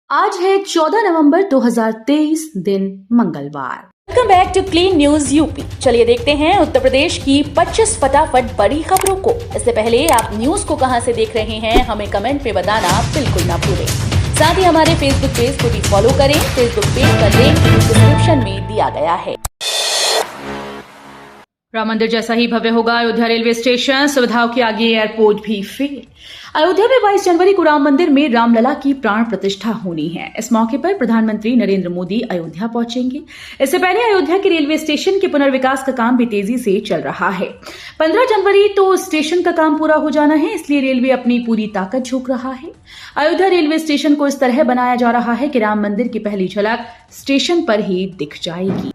आज है 14 नवंबर 2023 दिन मंगलवार। Welcome back to Clean News UP. चलिए देखते हैं उत्तर प्रदेश की 25 फटाफट बड़ी खबरों को। इससे पहले आप न्यूज को कहां से देख रहे हैं हमें कमेंट में बताना बिल्कुल ना भूलें। साथ ही हमारे फेसबुक पेज को भी फॉलो करें। फेसबुक पेज का लिंक डिस्क्रिप्शन में दिया गया है। राम मंदिर जैसा ही भव्य होगा अयोध्या रेलवे स्टेशन, सुविधाओं के आगे एयरपोर्ट भी फेल। अयोध्या में 22 जनवरी को राम मंदिर में रामलला की प्राण प्रतिष्ठा होनी है। इस मौके पर प्रधानमंत्री नरेंद्र मोदी अयोध्या पहुंचेंगे। इससे पहले अयोध्या के रेलवे स्टेशन के पुनर्विकास का काम भी तेजी से चल रहा है। 15 जनवरी तो स्टेशन का काम पूरा हो जाना है, इसलिए रेलवे अपनी पूरी ताकत झोंक रहा है। अयोध्या रेलवे स्टेशन को इस तरह बनाया जा रहा है कि राम मंदिर की पहली झलक स्टेशन पर ही दिख जाएगी।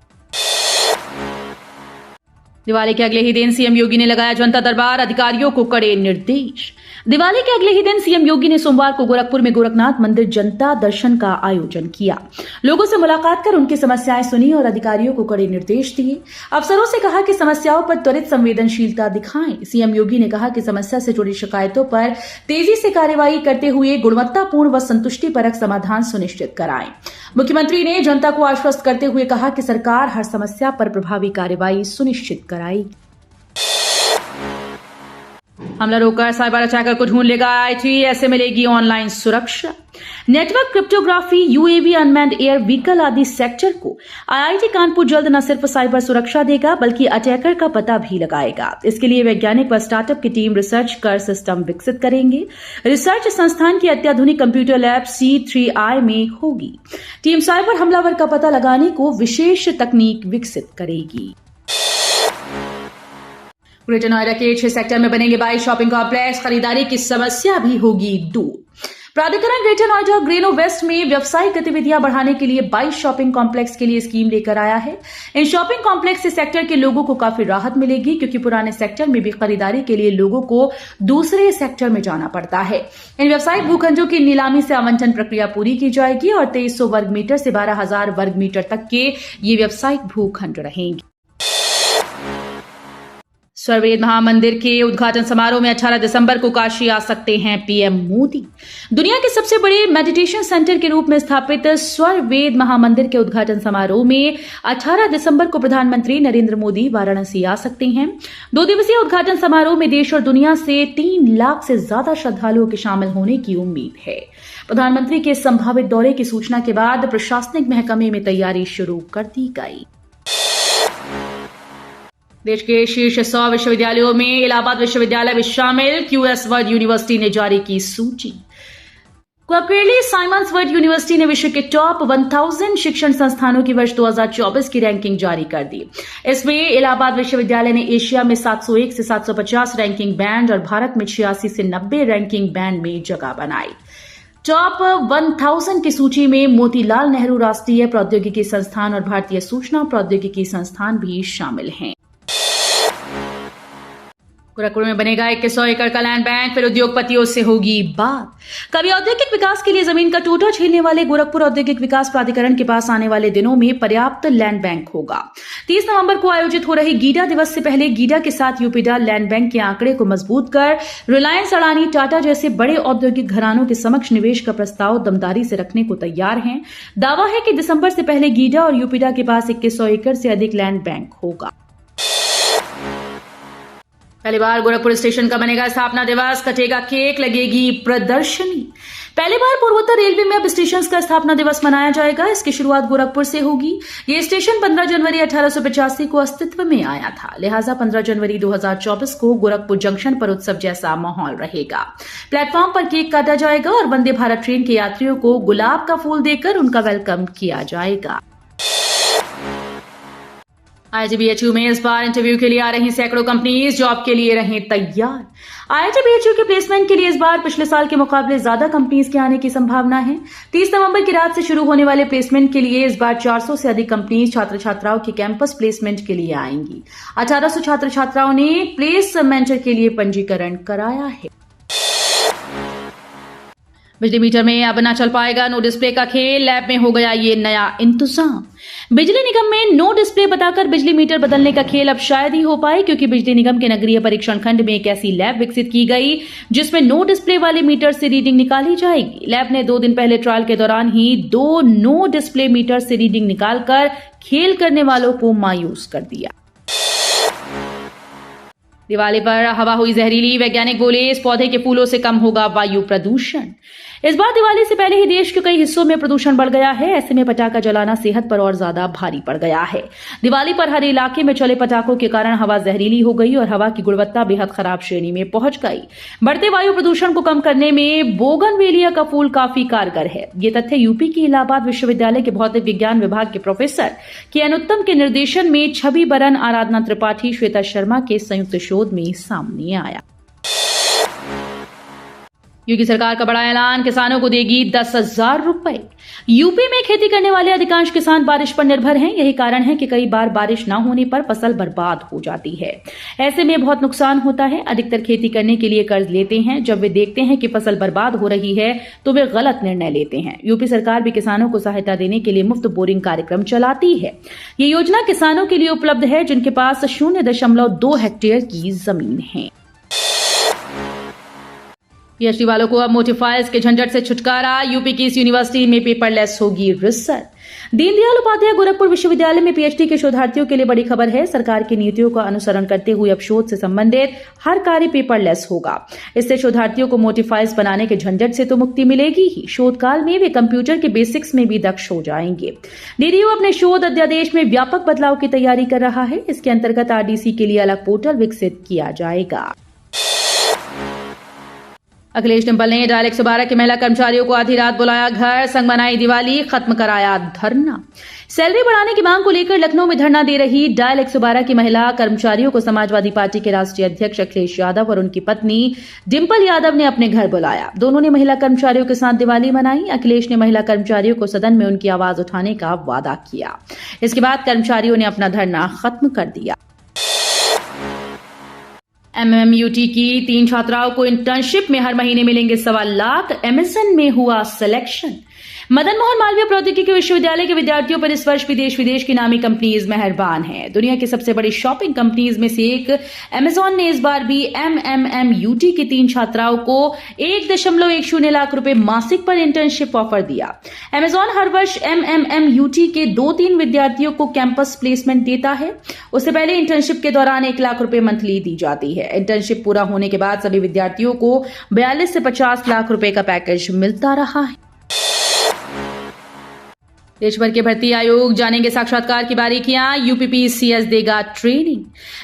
दिवाली के अगले ही दिन सीएम योगी ने लगाया जनता दरबार, अधिकारियों को कड़े निर्देश। दिवाली के अगले ही दिन सीएम योगी ने सोमवार को गोरखपुर में गोरखनाथ मंदिर जनता दर्शन का आयोजन किया। लोगों से मुलाकात कर उनकी समस्याएं सुनी और अधिकारियों को कड़े निर्देश दिए। अफसरों से कहा कि समस्याओं पर त्वरित संवेदनशीलता दिखाएं। सीएम योगी ने कहा कि समस्या से जुड़ी शिकायतों पर तेजी से कार्यवाही करते हुए गुणवत्तापूर्ण व संतुष्टिपरक समाधान सुनिश्चित कराएं। मुख्यमंत्री ने जनता को आश्वस्त करते हुए कहा कि सरकार हर समस्या पर प्रभावी कार्यवाही सुनिश्चित कराएगी। हमला रोककर साइबर अटैकर को ढूंढ लेगा आईटी, ऐसे मिलेगी ऑनलाइन सुरक्षा। Network, cryptography, UAV, unmanned air vehicle आदि सेक्टर को आईआईटी कानपुर जल्द न सिर्फ साइबर सुरक्षा देगा बल्कि अटैकर का पता भी लगाएगा। इसके लिए वैज्ञानिक व स्टार्टअप की टीम रिसर्च कर सिस्टम विकसित करेंगे। रिसर्च संस्थान की अत्याधुनिक कंप्यूटर लैब C3I में होगी। टीम साइबर हमलावर का पता लगाने को विशेष तकनीक विकसित करेगी। ग्रेटर नोएडा के 6 सेक्टर में बनेंगे 22 शॉपिंग कॉम्प्लेक्स, खरीदारी की समस्या भी होगी दूर। प्राधिकरण ग्रेटर नोएडा ग्रेनो वेस्ट में व्यावसायिक गतिविधियां बढ़ाने के लिए 22 शॉपिंग कॉम्प्लेक्स के लिए स्कीम लेकर आया है। इन शॉपिंग कॉम्प्लेक्स से सेक्टर के लोगों को काफी राहत मिलेगी, क्योंकि पुराने सेक्टर में भी खरीदारी के लिए लोगों को दूसरे सेक्टर में जाना पड़ता है। इन व्यावसायिक भूखंडों की नीलामी से आवंटन प्रक्रिया पूरी की जाएगी और 2300 वर्ग मीटर से 12,000 वर्ग मीटर तक के ये व्यावसायिक भूखंड रहेंगे। स्वर्वेद महामंदिर के उद्घाटन समारोह में 18 दिसंबर को काशी आ सकते हैं पीएम मोदी। दुनिया के सबसे बड़े मेडिटेशन सेंटर के रूप में स्थापित स्वर्वेद महामंदिर के उद्घाटन समारोह में 18 दिसंबर को प्रधानमंत्री नरेंद्र मोदी वाराणसी आ सकते हैं। 2 दिवसीय उद्घाटन समारोह में देश और दुनिया से 3 लाख से ज्यादा श्रद्धालुओं के शामिल होने की उम्मीद है। प्रधानमंत्री के संभावित दौरे की सूचना के बाद प्रशासनिक महकमे में तैयारी शुरू कर दी गई। देश के शीर्ष 100 विश्वविद्यालयों में इलाहाबाद विश्वविद्यालय भी शामिल। क्यूएस वर्ल्ड यूनिवर्सिटी ने जारी की सूची। क्वाक्रेली साइमंस वर्ल्ड यूनिवर्सिटी ने विश्व के टॉप 1000 शिक्षण संस्थानों की वर्ष 2024 की रैंकिंग जारी कर दी। इसमें इलाहाबाद विश्वविद्यालय ने एशिया में 701 से 750 रैंकिंग बैंड और भारत में 86 से 90 रैंकिंग बैंड में जगह बनाई। टॉप 1000 की सूची में मोतीलाल नेहरू राष्ट्रीय प्रौद्योगिकी संस्थान और भारतीय सूचना प्रौद्योगिकी संस्थान भी शामिल हैं। गोरखपुर में बनेगा 2100 एकड़ का लैंड बैंक, फिर उद्योगपतियों से होगी बात। कभी औद्योगिक विकास के लिए जमीन का टूटा झेलने वाले गोरखपुर औद्योगिक विकास प्राधिकरण के पास आने वाले दिनों में पर्याप्त लैंड बैंक होगा। 30 नवंबर को आयोजित हो रहे गीडा दिवस से पहले गीडा के साथ यूपीडा लैंड बैंक के आंकड़े को मजबूत कर रिलायंस, अडानी, टाटा जैसे बड़े औद्योगिक घरानों के समक्ष निवेश का प्रस्ताव दमदारी से रखने को तैयार हैं। दावा है कि दिसंबर से पहले गीडा और यूपीडा के पास 2100 एकड़ से अधिक लैंड बैंक होगा। पहली बार गोरखपुर स्टेशन का बनेगा स्थापना दिवस, कटेगा केक, लगेगी प्रदर्शनी। पहली बार पूर्वोत्तर रेलवे में अब स्टेशन का स्थापना दिवस मनाया जाएगा। इसकी शुरुआत गोरखपुर से होगी। ये स्टेशन 15 जनवरी 1885 को अस्तित्व में आया था, लिहाजा 15 जनवरी 2024 को गोरखपुर जंक्शन पर उत्सव जैसा माहौल रहेगा। प्लेटफॉर्म पर केक काटा जाएगा और वंदे भारत ट्रेन के यात्रियों को गुलाब का फूल देकर उनका वेलकम किया जाएगा। आईआईटी-बीएचयू में इस बार इंटरव्यू के लिए आ रही सैकड़ों कंपनीज जॉब के लिए रहें तैयार। आईआईटी-बीएचयू के प्लेसमेंट के लिए इस बार पिछले साल के मुकाबले ज्यादा कंपनीज के आने की संभावना है। 30 नवंबर की रात से शुरू होने वाले प्लेसमेंट के लिए इस बार 400 से अधिक कंपनीज छात्र छात्राओं के कैंपस प्लेसमेंट के लिए आएंगी। 1800 छात्र छात्राओं ने प्लेसमेंट के लिए पंजीकरण कराया है। बिजली मीटर में अब ना चल पाएगा नो डिस्प्ले का खेल, लैब में हो गया ये नया इंतजाम। बिजली निगम में नो डिस्प्ले बताकर बिजली मीटर बदलने का खेल अब शायद ही हो पाए, क्योंकि बिजली निगम के नगरीय परीक्षण खंड में एक ऐसी लैब विकसित की गई जिसमें नो डिस्प्ले वाले मीटर से रीडिंग निकाली जाएगी। लैब ने 2 दिन पहले ट्रायल के दौरान ही 2 नो डिस्प्ले मीटर से रीडिंग निकालकर खेल करने वालों को मायूस कर दिया। दिवाली पर हवा हुई जहरीली, वैज्ञानिक बोले इस पौधे के फूलों से कम होगा वायु प्रदूषण। इस बार दिवाली से पहले ही देश के कई हिस्सों में प्रदूषण बढ़ गया है। ऐसे में पटाखा जलाना सेहत पर और ज्यादा भारी पड़ गया है। दिवाली पर हर इलाके में चले पटाखों के कारण हवा जहरीली हो गई और हवा की गुणवत्ता बेहद खराब श्रेणी में पहुंच गई। बढ़ते वायु प्रदूषण को कम करने में बोगनवेलिया का फूल काफी कारगर है। ये तथ्य यूपी के इलाहाबाद विश्वविद्यालय के भौतिक विज्ञान विभाग के प्रोफेसर के उत्तम के निर्देशन में छवि बरन, आराधना त्रिपाठी, श्वेता शर्मा के संयुक्त शोध में सामने आया। यूपी सरकार का बड़ा ऐलान, किसानों को देगी 10,000 रुपए। यूपी में खेती करने वाले अधिकांश किसान बारिश पर निर्भर हैं। यही कारण है कि कई बार बारिश न होने पर फसल बर्बाद हो जाती है। ऐसे में बहुत नुकसान होता है। अधिकतर खेती करने के लिए कर्ज लेते हैं। जब वे देखते हैं कि फसल बर्बाद हो रही है तो वे गलत निर्णय लेते हैं। यूपी सरकार भी किसानों को सहायता देने के लिए मुफ्त बोरिंग कार्यक्रम चलाती है। ये योजना किसानों के लिए उपलब्ध है जिनके पास 0.2 हेक्टेयर की जमीन है। पीएचडी वालों को अब मोटिफायर्स के झंझट से छुटकारा। यूपी की इस यूनिवर्सिटी में पेपरलेस होगी रिसर्च। दीनदयाल उपाध्याय गोरखपुर विश्वविद्यालय में पीएचडी के शोधार्थियों के लिए बड़ी खबर है। सरकार की नीतियों का अनुसरण करते हुए अब शोध से संबंधित हर कार्य पेपरलेस होगा। इससे शोधार्थियों को मोटिफायर्स बनाने के झंझट से तो मुक्ति मिलेगी ही, शोधकाल में वे कंप्यूटर के बेसिक्स में भी दक्ष हो जाएंगे। डीडीयू अपने शोध अध्यादेश में व्यापक बदलाव की तैयारी कर रहा है। इसके अंतर्गत आरडीसी के लिए अलग पोर्टल विकसित किया जाएगा। अखिलेश डिंपल ने डायल 112 के महिला कर्मचारियों को आधी रात बुलाया घर, संग मनाई दिवाली, खत्म कराया धरना। सैलरी बढ़ाने की मांग को लेकर लखनऊ में धरना दे रही डायल 112 की महिला कर्मचारियों को समाजवादी पार्टी के राष्ट्रीय अध्यक्ष अखिलेश यादव और उनकी पत्नी डिंपल यादव ने अपने घर बुलाया। दोनों ने महिला कर्मचारियों के साथ दिवाली मनाई। अखिलेश ने महिला कर्मचारियों को सदन में उनकी आवाज उठाने का वादा किया। इसके बाद कर्मचारियों ने अपना धरना खत्म कर दिया। एमएमयूटी की 3 छात्राओं को इंटर्नशिप में हर महीने मिलेंगे 1.25 लाख। एमएसएन में हुआ सिलेक्शन। मदन मोहन मालवीय प्रौद्योगिकी विश्वविद्यालय के विद्यार्थियों पर इस वर्ष विदेश विदेश की नामी कंपनीज मेहरबान हैं। दुनिया की सबसे बड़ी शॉपिंग कंपनीज में से एक अमेजॉन ने इस बार भी एमएमयूटी की 3 छात्राओं को 1.10 लाख रुपए मासिक पर इंटर्नशिप ऑफर दिया। अमेजॉन हर वर्ष एमएमयूटी के 2-3 विद्यार्थियों को कैंपस प्लेसमेंट देता है। उससे पहले इंटर्नशिप के दौरान 1 लाख रुपए मंथली दी जाती है। इंटर्नशिप पूरा होने के बाद सभी विद्यार्थियों को 42 से 50 लाख रुपए का पैकेज मिलता रहा है। देश भर के भर्ती आयोग जानेंगे साक्षात्कार की बारीकियां। यूपीपीसीएस देगा ट्रेनिंग।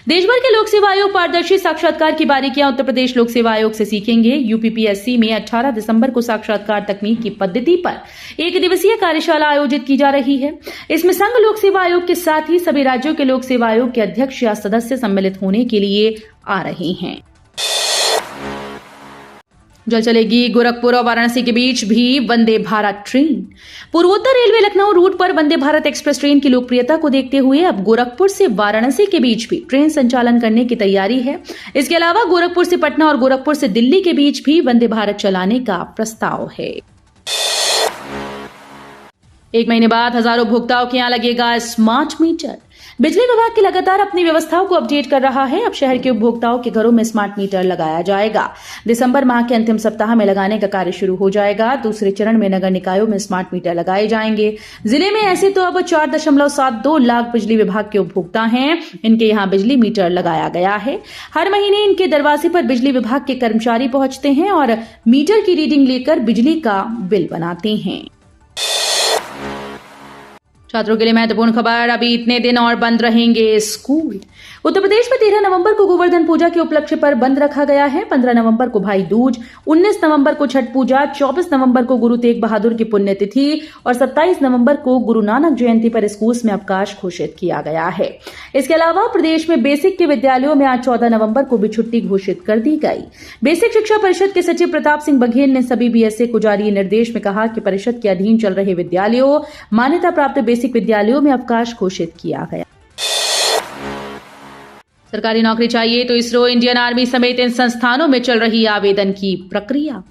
देश भर के लोक सेवा आयोग पारदर्शी साक्षात्कार की बारीकियां उत्तर प्रदेश लोक सेवा आयोग से सीखेंगे। यूपीपीएससी में 18 दिसंबर को साक्षात्कार तकनीक की पद्धति पर 1 दिवसीय कार्यशाला आयोजित की जा रही है। इसमें संघ लोक सेवा आयोग के साथ ही सभी राज्यों के लोक सेवा आयोग के अध्यक्ष या सदस्य सम्मिलित होने के लिए आ रहे हैं। जल चलेगी गोरखपुर और वाराणसी के बीच भी वंदे भारत ट्रेन। पूर्वोत्तर रेलवे लखनऊ रूट पर वंदे भारत एक्सप्रेस ट्रेन की लोकप्रियता को देखते हुए अब गोरखपुर से वाराणसी के बीच भी ट्रेन संचालन करने की तैयारी है। इसके अलावा गोरखपुर से पटना और गोरखपुर से दिल्ली के बीच भी वंदे भारत चलाने का प्रस्ताव है। 1 महीने बाद हजारों उपभोक्ताओं के यहां लगेगा स्मार्ट मीटर। बिजली विभाग की लगातार अपनी व्यवस्थाओं को अपडेट कर रहा है। अब शहर के उपभोक्ताओं के घरों में स्मार्ट मीटर लगाया जाएगा। दिसंबर माह के अंतिम सप्ताह में लगाने का कार्य शुरू हो जाएगा। दूसरे चरण में नगर निकायों में स्मार्ट मीटर लगाए जाएंगे। जिले में ऐसे तो अब 4.72 लाख बिजली विभाग के उपभोक्ता हैं। इनके यहाँ बिजली मीटर लगाया गया है। हर महीने इनके दरवाजे पर बिजली विभाग के कर्मचारी पहुंचते हैं और मीटर की रीडिंग लेकर बिजली का बिल बनाते हैं। छात्रों के लिए महत्वपूर्ण खबर, अभी इतने दिन और बंद रहेंगे स्कूल। उत्तर प्रदेश में 13 नवंबर को गोवर्धन पूजा के उपलक्ष्य पर बंद रखा गया है। 15 नवंबर को भाई दूज, 19 नवंबर को छठ पूजा, 24 नवंबर को गुरु तेग बहादुर की पुण्यतिथि और 27 नवंबर को गुरु नानक जयंती पर स्कूल में अवकाश घोषित किया गया है। इसके अलावा प्रदेश में बेसिक के विद्यालयों में आज 14 नवंबर को भी छुट्टी घोषित कर दी गई। बेसिक शिक्षा परिषद के सचिव प्रताप सिंह बघेल ने सभी बीएसए को जारी निर्देश में कहा कि परिषद के अधीन चल रहे विद्यालयों, मान्यता प्राप्त बेसिक विद्यालयों में अवकाश घोषित किया गया। सरकारी नौकरी चाहिए तो इसरो, इंडियन आर्मी समेत इन संस्थानों में चल रही आवेदन की प्रक्रिया।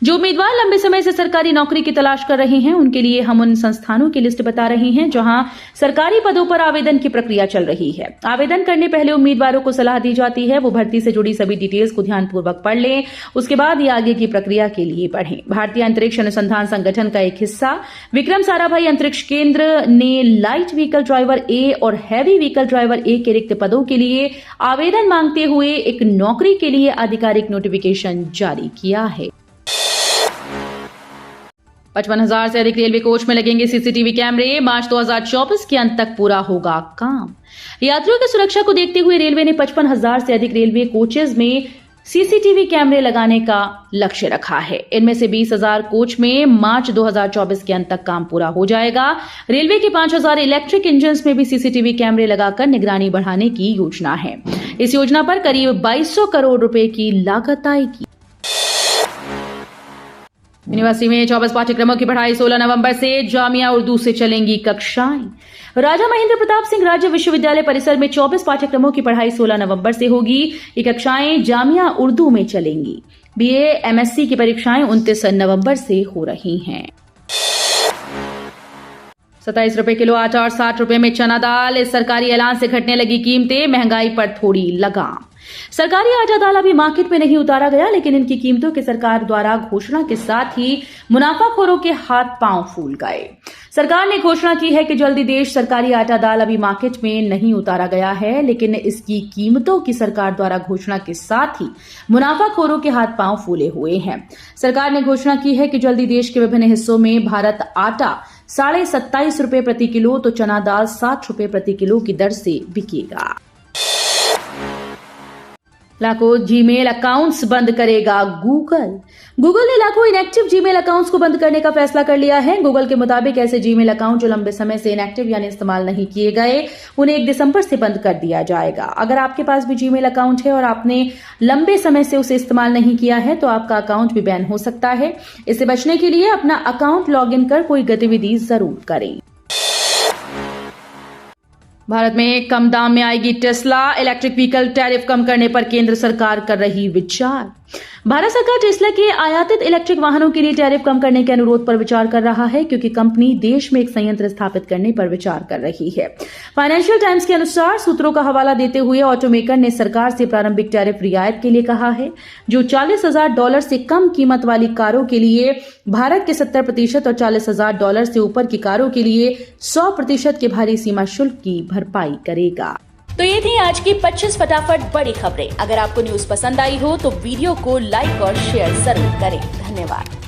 जो उम्मीदवार लंबे समय से सरकारी नौकरी की तलाश कर रहे हैं उनके लिए हम उन संस्थानों की लिस्ट बता रहे हैं जहां सरकारी पदों पर आवेदन की प्रक्रिया चल रही है। आवेदन करने पहले उम्मीदवारों को सलाह दी जाती है वो भर्ती से जुड़ी सभी डिटेल्स को ध्यानपूर्वक पढ़ लें, उसके बाद ही आगे की प्रक्रिया के लिए बढ़ें। भारतीय अंतरिक्ष अनुसंधान संगठन का एक हिस्सा विक्रम साराभाई अंतरिक्ष केंद्र ने लाइट व्हीकल ड्राइवर ए और हैवी व्हीकल ड्राइवर ए के रिक्त पदों के लिए आवेदन मांगते हुए एक नौकरी के लिए आधिकारिक नोटिफिकेशन जारी किया है। 55,000 से अधिक रेलवे कोच में लगेंगे सीसीटीवी कैमरे। मार्च 2024 के अंत तक पूरा होगा काम। यात्रियों की सुरक्षा को देखते हुए रेलवे ने 55,000 से अधिक रेलवे कोचेज में सीसीटीवी कैमरे लगाने का लक्ष्य रखा है। इनमें से 20,000 कोच में मार्च 2024 के अंत तक काम पूरा हो जाएगा। रेलवे के 5,000 इलेक्ट्रिक इंजन में भी सीसीटीवी कैमरे लगाकर निगरानी बढ़ाने की योजना है। इस योजना पर करीब 2200 करोड़ रुपए की लागत आएगी। यूनिवर्सिटी में 24 पाठ्यक्रमों की पढ़ाई 16 नवंबर से जामिया उर्दू से चलेंगी कक्षाएं। राजा महेंद्र प्रताप सिंह राज्य विश्वविद्यालय परिसर में 24 पाठ्यक्रमों की पढ़ाई 16 नवंबर से होगी। ये कक्षाएं जामिया उर्दू में चलेंगी। बीए, एमएससी की परीक्षाएं 29 नवंबर से हो रही हैं। 27 रुपए किलो आटा और 60 रुपए में चना दाल। इस सरकारी ऐलान से घटने लगी कीमतें, महंगाई पर थोड़ी लगाम। सरकारी आटा दाल अभी मार्केट में नहीं उतारा गया, लेकिन इनकी कीमतों की सरकार द्वारा घोषणा के साथ ही मुनाफाखोरों के हाथ पांव फूल गए। सरकार ने घोषणा की है कि जल्दी देश सरकारी आटा दाल अभी मार्केट में नहीं उतारा गया है, लेकिन इसकी कीमतों की सरकार द्वारा घोषणा के साथ ही मुनाफाखोरों के हाथ पांव फूले हुए हैं। सरकार ने घोषणा की है कि जल्दी देश के विभिन्न हिस्सों में भारत आटा 27.5 रुपए प्रति किलो तो चना दाल 60 रुपए प्रति किलो की दर से बिकेगा। लाखों जीमेल अकाउंट्स बंद करेगा गूगल। गूगल ने लाखों इनएक्टिव जीमेल अकाउंट्स को बंद करने का फैसला कर लिया है। गूगल के मुताबिक ऐसे जीमेल अकाउंट जो लंबे समय से इनएक्टिव यानी इस्तेमाल नहीं किए गए उन्हें 1 दिसंबर से बंद कर दिया जाएगा। अगर आपके पास भी जीमेल अकाउंट है और आपने लंबे समय से उसे इस्तेमाल नहीं किया है तो आपका अकाउंट भी बैन हो सकता है। इससे बचने के लिए अपना अकाउंट लॉग इन कर कोई गतिविधि जरूर करें। भारत में कम दाम में आएगी टेस्ला। इलेक्ट्रिक व्हीकल टैरिफ कम करने पर केंद्र सरकार कर रही विचार। भारत सरकार टेस्ला के आयातित इलेक्ट्रिक वाहनों के लिए टैरिफ कम करने के अनुरोध पर विचार कर रहा है, क्योंकि कंपनी देश में एक संयंत्र स्थापित करने पर विचार कर रही है। फाइनेंशियल टाइम्स के अनुसार सूत्रों का हवाला देते हुए ऑटोमेकर ने सरकार से प्रारंभिक टैरिफ रियायत के लिए कहा है, जो $40,000 से कम कीमत वाली कारों के लिए भारत के 70% और $40,000 से ऊपर की कारों के लिए 100% के भारी सीमा शुल्क की भरपाई करेगा। तो ये थी आज की 25 फटाफट बड़ी खबरें। अगर आपको न्यूज पसंद आई हो तो वीडियो को लाइक और शेयर जरूर करें। धन्यवाद।